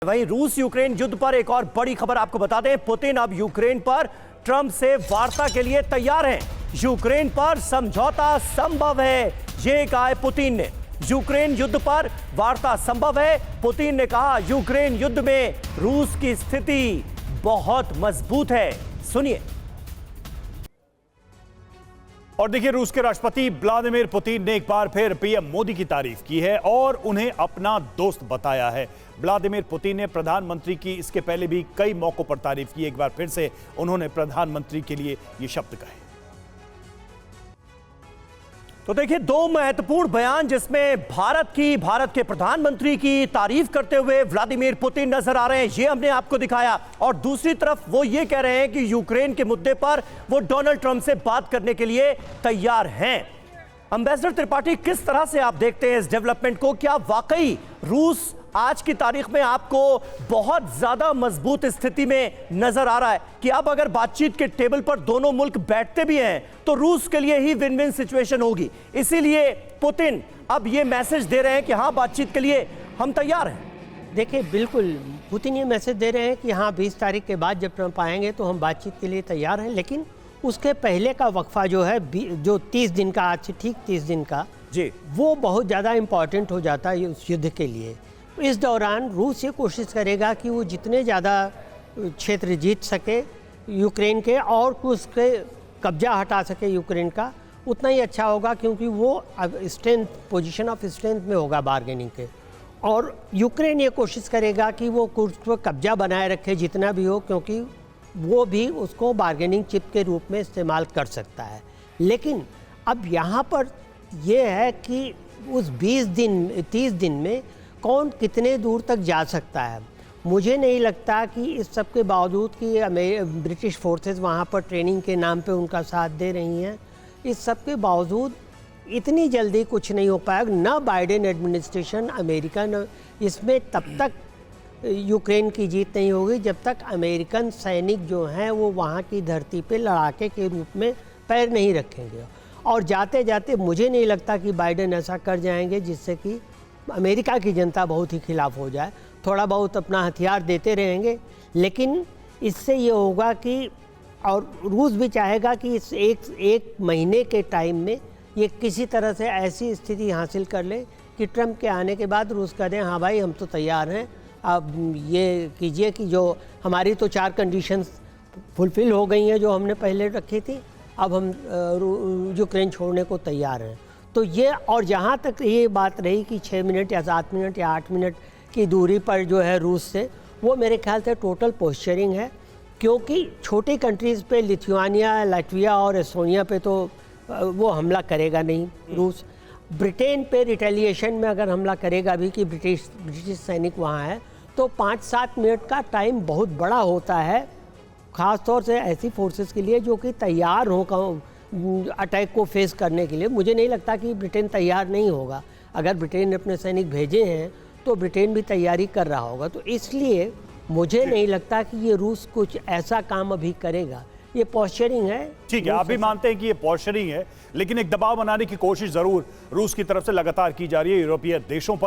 वहीं रूस यूक्रेन युद्ध पर एक और बड़ी खबर आपको बता दें। पुतिन अब यूक्रेन पर ट्रंप से वार्ता के लिए तैयार हैं। यूक्रेन पर समझौता संभव है, ये कहा है पुतिन ने। यूक्रेन युद्ध पर वार्ता संभव है। पुतिन ने कहा यूक्रेन युद्ध में रूस की स्थिति बहुत मजबूत है। सुनिए। और देखिए, रूस के राष्ट्रपति व्लादिमीर पुतिन ने एक बार फिर पीएम मोदी की तारीफ की है और उन्हें अपना दोस्त बताया है। व्लादिमीर पुतिन ने प्रधानमंत्री की इसके पहले भी कई मौकों पर तारीफ की। एक बार फिर से उन्होंने प्रधानमंत्री के लिए ये शब्द कहे। तो देखिए, दो महत्वपूर्ण बयान जिसमें भारत के प्रधानमंत्री की तारीफ करते हुए व्लादिमीर पुतिन नजर आ रहे हैं, ये हमने आपको दिखाया। और दूसरी तरफ वो ये कह रहे हैं कि यूक्रेन के मुद्दे पर वो डोनाल्ड ट्रंप से बात करने के लिए तैयार हैं। एम्बेसडर त्रिपाठी, किस तरह से आप देखते हैं इस डेवलपमेंट को? क्या वाकई रूस आज की तारीख में आपको बहुत ज्यादा मजबूत स्थिति में नजर आ रहा है कि अब अगर बातचीत के टेबल पर दोनों मुल्क बैठते भी हैं तो रूस के लिए ही विन विन सिचुएशन होगी? इसीलिए पुतिन अब ये मैसेज दे रहे हैं कि हाँ, बातचीत के लिए हम तैयार हैं। देखिए, बिल्कुल पुतिन ये मैसेज दे रहे हैं कि हाँ, 20 तारीख के बाद जब ट्रंप आएंगे तो हम बातचीत के लिए तैयार हैं। लेकिन उसके पहले का वक्फा जो है, जो 30 दिन का, आज से ठीक 30 दिन का जी, वो बहुत ज़्यादा इम्पॉर्टेंट हो जाता है उस युद्ध के लिए। इस दौरान रूस ये कोशिश करेगा कि वो जितने ज़्यादा क्षेत्र जीत सके यूक्रेन के और उसके कब्जा हटा सके यूक्रेन का, उतना ही अच्छा होगा, क्योंकि वो स्ट्रेंथ, पोजीशन ऑफ स्ट्रेंथ में होगा बार्गेनिंग के। और यूक्रेन ये कोशिश करेगा कि वो कुर्स्क पर कब्जा बनाए रखे जितना भी हो, क्योंकि वो भी उसको बार्गेनिंग चिप के रूप में इस्तेमाल कर सकता है। लेकिन अब यहाँ पर यह है कि उस 30 दिन में कौन कितने दूर तक जा सकता है। मुझे नहीं लगता कि इस सब के बावजूद कि ब्रिटिश फोर्सेस वहाँ पर ट्रेनिंग के नाम पे उनका साथ दे रही हैं, इस सब के बावजूद इतनी जल्दी कुछ नहीं हो पाएगा। ना बाइडेन एडमिनिस्ट्रेशन, अमेरिका, न इसमें तब तक यूक्रेन की जीत नहीं होगी जब तक अमेरिकन सैनिक जो हैं वो वहाँ की धरती पे लड़ाके के रूप में पैर नहीं रखेंगे। और जाते जाते मुझे नहीं लगता कि बाइडेन ऐसा कर जाएंगे जिससे कि अमेरिका की जनता बहुत ही खिलाफ हो जाए। थोड़ा बहुत अपना हथियार देते रहेंगे, लेकिन इससे ये होगा कि, और रूस भी चाहेगा कि इस एक महीने के टाइम में ये किसी तरह से ऐसी स्थिति हासिल कर ले कि ट्रंप के आने के बाद रूस कह दें हाँ भाई, हम तो तैयार हैं, अब ये कीजिए कि जो हमारी तो 4 कंडीशंस फुलफ़िल हो गई हैं जो हमने पहले रखी थी, अब हम यूक्रेन छोड़ने को तैयार हैं। तो ये, और जहाँ तक ये बात रही कि 6 मिनट या 7 मिनट या 8 मिनट की दूरी पर जो है रूस से, वो मेरे ख्याल से टोटल पोस्चरिंग है। क्योंकि छोटी कंट्रीज़ पे, लिथुआनिया, लाटविया और एस्टोनिया पे तो वो हमला करेगा नहीं रूस। ब्रिटेन पे रिटेलिएशन में अगर हमला करेगा भी कि ब्रिटिश सैनिक वहाँ है, तो 5-7 मिनट का टाइम बहुत बड़ा होता है, ख़ास तौर से ऐसी फोर्सेस के लिए जो कि तैयार हो अटैक को फेस करने के लिए। मुझे नहीं लगता कि ब्रिटेन तैयार नहीं होगा। अगर ब्रिटेन ने अपने सैनिक भेजे हैं तो ब्रिटेन भी तैयारी कर रहा होगा। तो इसलिए मुझे नहीं लगता कि ये रूस कुछ ऐसा काम अभी करेगा। ये पॉस्चरिंग है। ठीक है, आप भी मानते हैं कि ये पॉस्चरिंग है, लेकिन एक दबाव बनाने की कोशिश जरूर रूस की तरफ से लगातार की जा रही है यूरोपीय देशों पर।